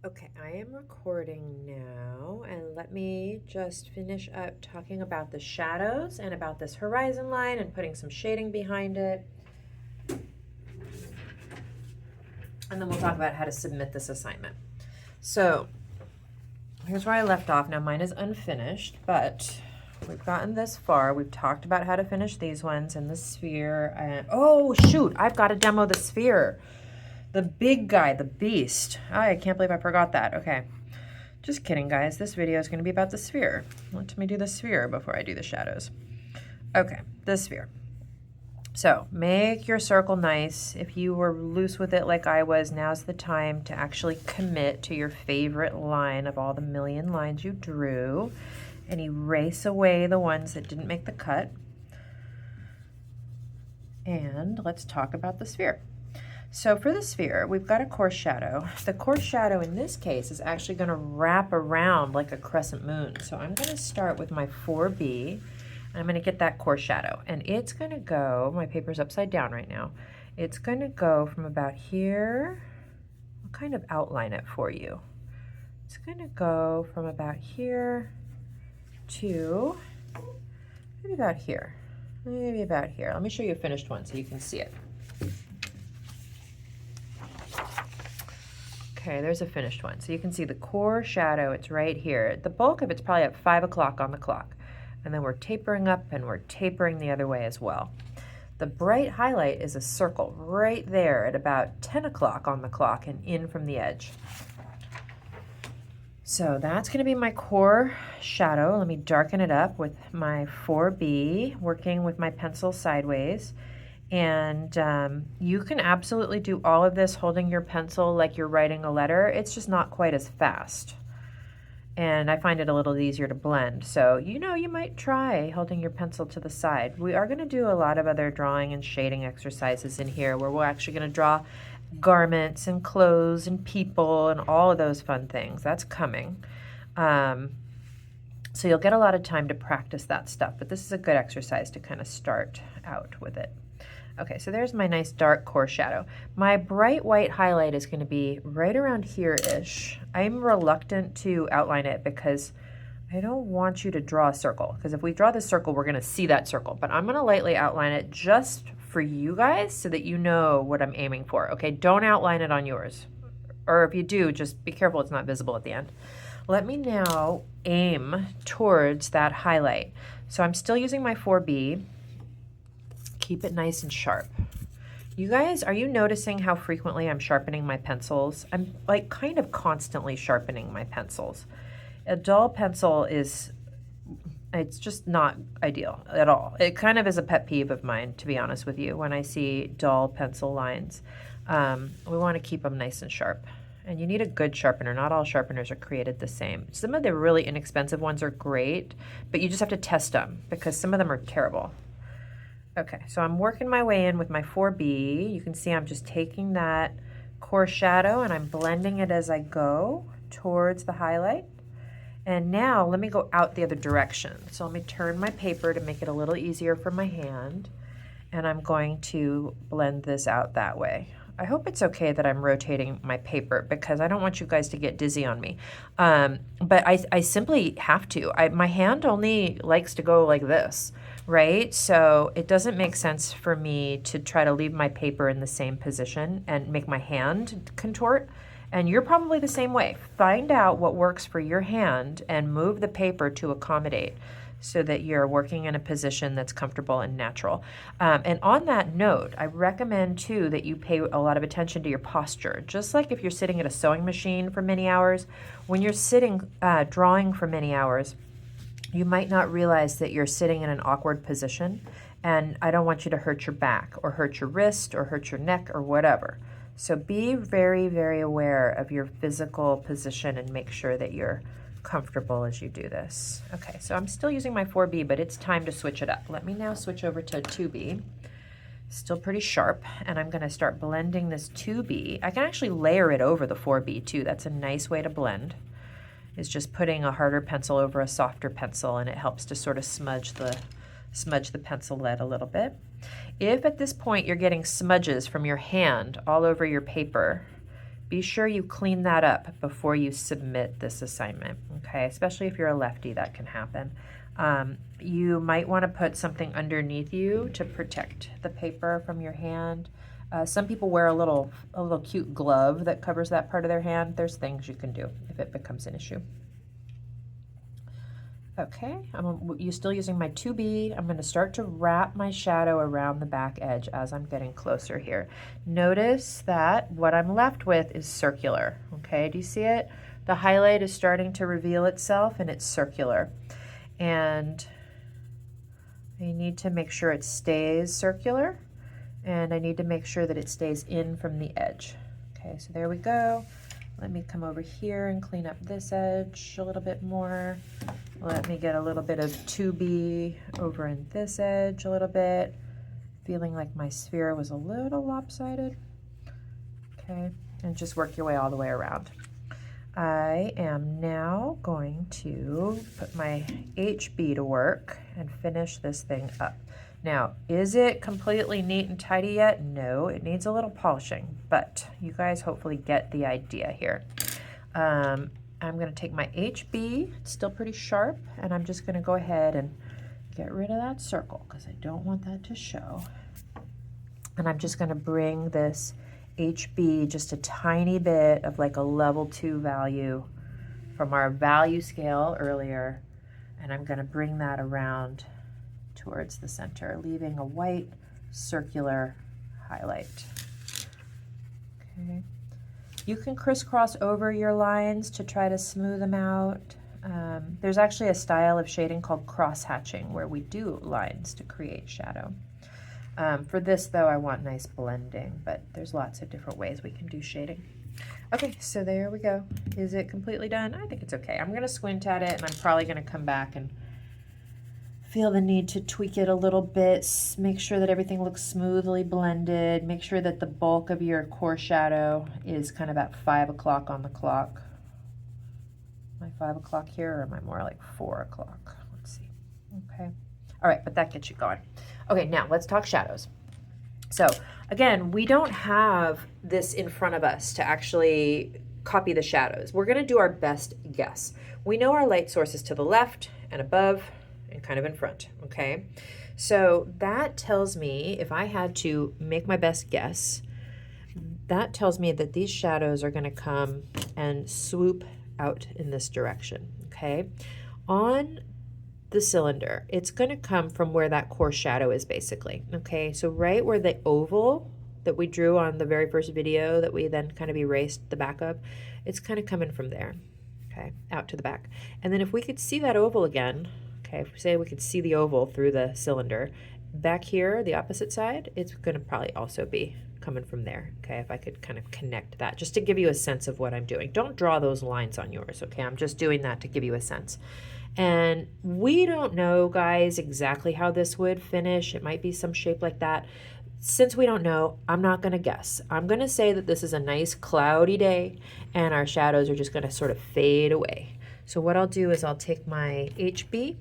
Okay, I am recording now, and let me just finish up talking about the shadows and about this horizon line and putting some shading behind it. And then we'll talk about how to submit this assignment. So here's where I left off. Now mine is unfinished, but we've gotten this far. We've talked about how to finish these ones and the sphere. And oh shoot, I've got to demo the sphere. The big guy, the beast. I can't believe I forgot that. Okay. Just kidding, guys. This video is going to be about the sphere. Let me do the sphere before I do the shadows. Okay, the sphere. So make your circle nice. If you were loose with it like I was, now's the time to actually commit to your favorite line of all the million lines you drew and erase away the ones that didn't make the cut. And let's talk about the sphere. So for the sphere, we've got a coarse shadow. The coarse shadow in this case is actually going to wrap around like a crescent moon. So I'm going to start with my 4B, and I'm going to get that coarse shadow. And it's going to go, my paper's upside down right now, it's going to go from about here. I'll kind of outline it for you. It's going to go from about here to maybe about here. Maybe about here. Let me show you a finished one so you can see it. Okay, there's a finished one. So you can see the core shadow, it's right here. The bulk of it's probably at 5 o'clock on the clock. And then we're tapering up and we're tapering the other way as well. The bright highlight is a circle right there at about 10 o'clock on the clock and in from the edge. So that's going to be my core shadow. Let me darken it up with my 4B, working with my pencil sideways. And you can absolutely do all of this holding your pencil like you're writing a letter. It's just not quite as fast. And I find it a little easier to blend. So, you might try holding your pencil to the side. We are going to do a lot of other drawing and shading exercises in here where we're actually going to draw garments and clothes and people and all of those fun things. That's coming. So you'll get a lot of time to practice that stuff. But this is a good exercise to kind of start out with it. Okay, so there's my nice dark core shadow. My bright white highlight is going to be right around here-ish. I'm reluctant to outline it because I don't want you to draw a circle. Because if we draw the circle, we're going to see that circle. But I'm going to lightly outline it just for you guys so that you know what I'm aiming for. Okay, don't outline it on yours. Or if you do, just be careful it's not visible at the end. Let me now aim towards that highlight. So I'm still using my 4B. Keep it nice and sharp. You guys, are you noticing how frequently I'm sharpening my pencils? I'm like kind of constantly sharpening my pencils. A dull pencil it's just not ideal at all. It kind of is a pet peeve of mine, to be honest with you, when I see dull pencil lines. We want to keep them nice and sharp. And you need a good sharpener. Not all sharpeners are created the same. Some of the really inexpensive ones are great, but you just have to test them because some of them are terrible. Okay, so I'm working my way in with my 4B. You can see I'm just taking that core shadow and I'm blending it as I go towards the highlight. And now let me go out the other direction. So let me turn my paper to make it a little easier for my hand. And I'm going to blend this out that way. I hope it's okay that I'm rotating my paper because I don't want you guys to get dizzy on me. But I simply have to. My hand only likes to go like this, right? So it doesn't make sense for me to try to leave my paper in the same position and make my hand contort. And you're probably the same way. Find out what works for your hand and move the paper to accommodate so that you're working in a position that's comfortable and natural. And on that note, I recommend too that you pay a lot of attention to your posture. Just like if you're sitting at a sewing machine for many hours, when you're sitting drawing for many hours, you might not realize that you're sitting in an awkward position. And I don't want you to hurt your back or hurt your wrist or hurt your neck or whatever. So be very, very aware of your physical position and make sure that you're comfortable as you do this. Okay, so I'm still using my 4B, but it's time to switch it up. Let me now switch over to 2B. Still pretty sharp, and I'm going to start blending this 2B. I can actually layer it over the 4B too. That's a nice way to blend, is just putting a harder pencil over a softer pencil, and it helps to sort of smudge the pencil lead a little bit. If at this point you're getting smudges from your hand all over your paper, be sure you clean that up before you submit this assignment, okay? Especially if you're a lefty, that can happen. You might want to put something underneath you to protect the paper from your hand. Some people wear a little cute glove that covers that part of their hand. There's things you can do if it becomes an issue. Okay, you're still using my 2B. I'm going to start to wrap my shadow around the back edge as I'm getting closer here. Notice that what I'm left with is circular. Okay, do you see it? The highlight is starting to reveal itself and it's circular. And I need to make sure it stays circular, and I need to make sure that it stays in from the edge. Okay, so there we go. Let me come over here and clean up this edge a little bit more. Let me get a little bit of 2B over in this edge a little bit. Feeling like my sphere was a little lopsided. Okay, and just work your way all the way around. I am now going to put my HB to work and finish this thing up. Now, is it completely neat and tidy yet? No, it needs a little polishing, but you guys hopefully get the idea here. I'm going to take my HB, it's still pretty sharp, and I'm just going to go ahead and get rid of that circle because I don't want that to show. And I'm just going to bring this HB just a tiny bit of like a level 2 value from our value scale earlier, and I'm going to bring that around towards the center, leaving a white circular highlight. Okay. You can crisscross over your lines to try to smooth them out. There's actually a style of shading called cross-hatching where we do lines to create shadow. For this though, I want nice blending, but there's lots of different ways we can do shading. Okay, so there we go. Is it completely done? I think it's okay. I'm gonna squint at it and I'm probably gonna come back and feel the need to tweak it a little bit, make sure that everything looks smoothly blended, make sure that the bulk of your core shadow is kind of at 5 o'clock on the clock. Am I 5 o'clock here, or am I more like 4 o'clock? Let's see. Okay. All right, but that gets you going. Okay, now let's talk shadows. So again, we don't have this in front of us to actually copy the shadows. We're gonna do our best guess. We know our light source is to the left and above and kind of in front, okay? So that tells me, if I had to make my best guess, that tells me that these shadows are gonna come and swoop out in this direction, okay? On the cylinder, it's gonna come from where that core shadow is basically, okay? So right where the oval that we drew on the very first video that we then kind of erased the back of, it's kind of coming from there, okay, out to the back. And then if we could see that oval again, okay, if we say we could see the oval through the cylinder, back here, the opposite side, it's gonna probably also be coming from there, okay, if I could kind of connect that, just to give you a sense of what I'm doing. Don't draw those lines on yours, okay? I'm just doing that to give you a sense. And we don't know, guys, exactly how this would finish. It might be some shape like that. Since we don't know, I'm not gonna guess. I'm gonna say that this is a nice cloudy day and our shadows are just gonna sort of fade away. So what I'll do is I'll take my HB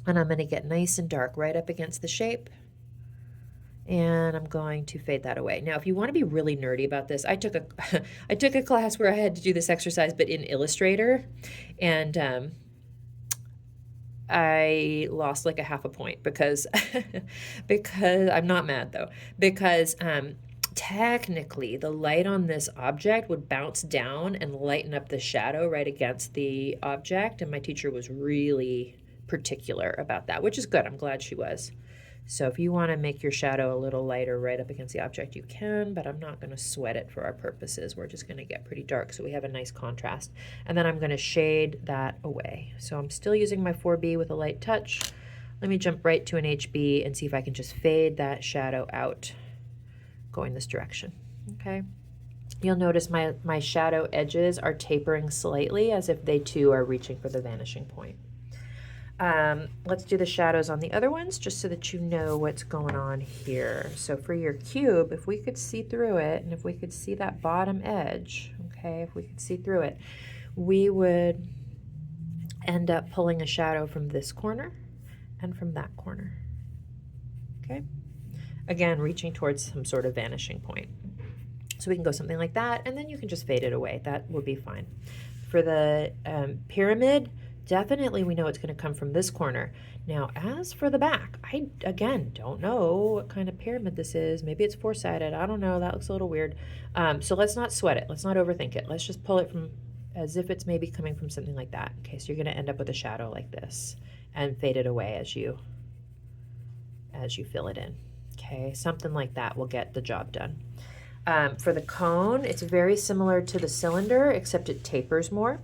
and I'm gonna get nice and dark right up against the shape. And I'm going to fade that away. Now, if you want to be really nerdy about this, I took a class where I had to do this exercise, but in Illustrator, and I lost like a half a point because I'm not mad though, because technically the light on this object would bounce down and lighten up the shadow right against the object, and my teacher was really particular about that, which is good. I'm glad she was. So if you want to make your shadow a little lighter right up against the object, you can, but I'm not going to sweat it for our purposes. We're just going to get pretty dark so we have a nice contrast. And then I'm going to shade that away. So I'm still using my 4B with a light touch. Let me jump right to an HB and see if I can just fade that shadow out going this direction. Okay. You'll notice my shadow edges are tapering slightly as if they too are reaching for the vanishing point. Let's do the shadows on the other ones just so that you know what's going on here. So for your cube, if we could see through it and if we could see that bottom edge, okay, if we could see through it, we would end up pulling a shadow from this corner and from that corner, okay? Again, reaching towards some sort of vanishing point. So we can go something like that, and then you can just fade it away. That will be fine. For the pyramid, definitely we know it's going to come from this corner. Now, as for the back, I, again, don't know what kind of pyramid this is. Maybe it's four-sided. I don't know. That looks a little weird. So let's not sweat it. Let's not overthink it. Let's just pull it from as if it's maybe coming from something like that. Okay, so you're going to end up with a shadow like this and fade it away as you fill it in. Okay, something like that will get the job done. For the cone, it's very similar to the cylinder, except it tapers more.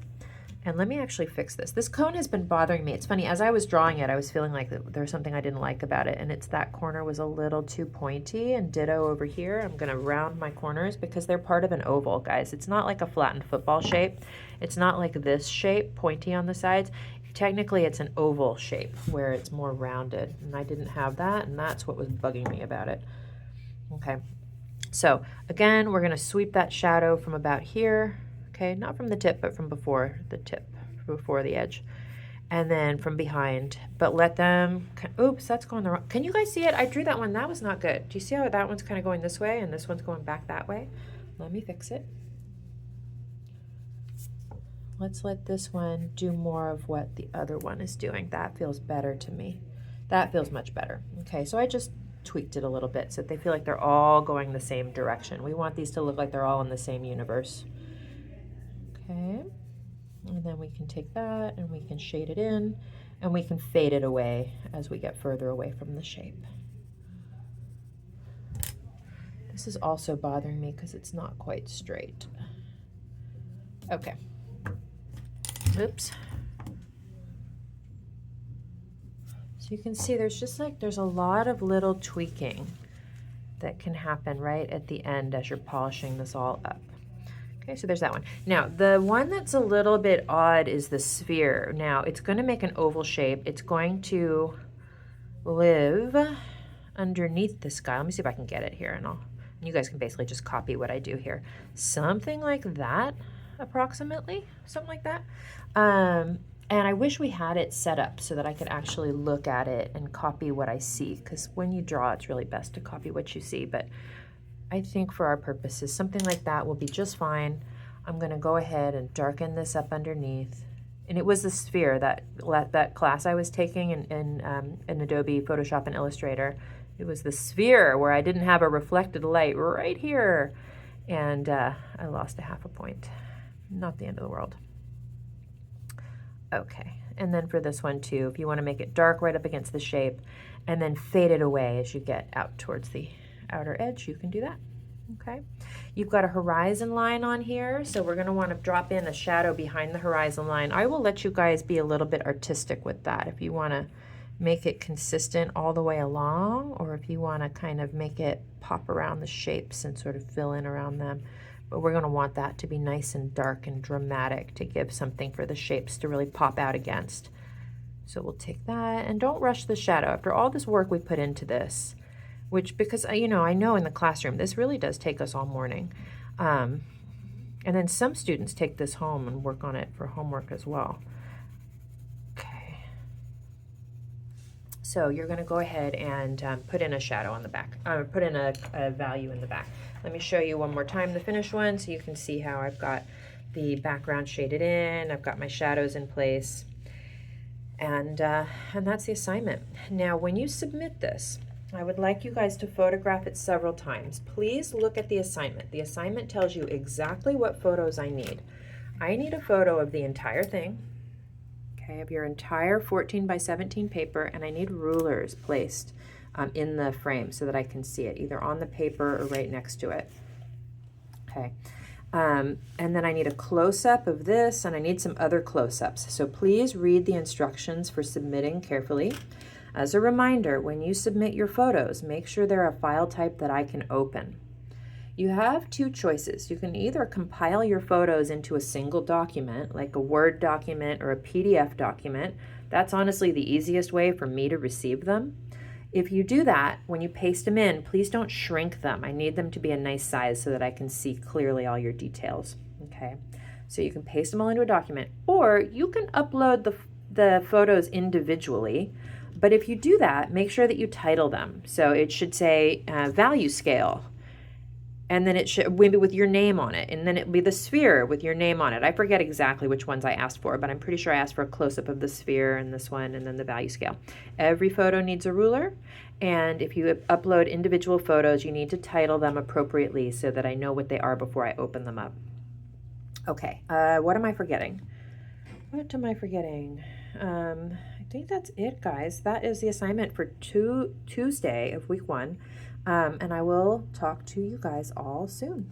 And let me actually fix this. This cone has been bothering me. It's funny, as I was drawing it, I was feeling like there was something I didn't like about it, and it's that corner was a little too pointy, and ditto over here. I'm gonna round my corners because they're part of an oval, guys. It's not like a flattened football shape. It's not like this shape, pointy on the sides. Technically, it's an oval shape where it's more rounded, and I didn't have that, and that's what was bugging me about it. Okay, so again, we're gonna sweep that shadow from about here. Okay, not from the tip, but from before the tip, before the edge. And then from behind, but let them, oops, that's going the wrong, can you guys see it? I drew that one, that was not good. Do you see how that one's kind of going this way and this one's going back that way? Let me fix it. Let's let this one do more of what the other one is doing. That feels better to me. That feels much better. Okay, so I just tweaked it a little bit so that they feel like they're all going the same direction. We want these to look like they're all in the same universe. Okay, and then we can take that and we can shade it in and we can fade it away as we get further away from the shape. This is also bothering me because it's not quite straight. Okay, oops. So you can see there's just like, there's a lot of little tweaking that can happen right at the end as you're polishing this all up. Okay, so there's that one. Now, the one that's a little bit odd is the sphere. Now, it's going to make an oval shape. It's going to live underneath this guy. Let me see if I can get it here, and you guys can basically just copy what I do here. Something like that, approximately, something like that. And I wish we had it set up so that I could actually look at it and copy what I see, because when you draw, it's really best to copy what you see, but I think for our purposes, something like that will be just fine. I'm going to go ahead and darken this up underneath. And it was the sphere, that class I was taking in Adobe Photoshop and Illustrator. It was the sphere where I didn't have a reflected light right here. And I lost a half a point. Not the end of the world. Okay, and then for this one too, if you want to make it dark right up against the shape and then fade it away as you get out towards the outer edge, you can do that. Okay, you've got a horizon line on here, so we're going to want to drop in a shadow behind the horizon line. I will let you guys be a little bit artistic with that if you want to make it consistent all the way along, or if you want to kind of make it pop around the shapes and sort of fill in around them. But we're going to want that to be nice and dark and dramatic to give something for the shapes to really pop out against. So we'll take that, and don't rush the shadow. After all this work we put into this, which, because you know, I know in the classroom this really does take us all morning, and then some students take this home and work on it for homework as well. Okay, so you're going to go ahead and put in a shadow on the back, put in a value in the back. Let me show you one more time the finished one so you can see how I've got the background shaded in, I've got my shadows in place, and that's the assignment. Now when you submit this, I would like you guys to photograph it several times. Please look at the assignment. The assignment tells you exactly what photos I need. I need a photo of the entire thing, okay, of your entire 14 by 17 paper, and I need rulers placed in the frame so that I can see it, either on the paper or right next to it. Okay, and then I need a close-up of this, and I need some other close-ups. So please read the instructions for submitting carefully. As a reminder, when you submit your photos, make sure they're a file type that I can open. You have two choices. You can either compile your photos into a single document, like a Word document or a PDF document. That's honestly the easiest way for me to receive them. If you do that, when you paste them in, please don't shrink them. I need them to be a nice size so that I can see clearly all your details. Okay, so you can paste them all into a document, or you can upload the photos individually. But if you do that, make sure that you title them. So it should say value scale, And then it should maybe with your name on it, and then it'll be the sphere with your name on it. I forget exactly which ones I asked for, but I'm pretty sure I asked for a close-up of the sphere and this one, and then the value scale. Every photo needs a ruler, and if you upload individual photos, you need to title them appropriately so that I know what they are before I open them up. Okay, what am I forgetting? What am I forgetting? I think that's it, guys. That is the assignment for Tuesday of week 1. And I will talk to you guys all soon.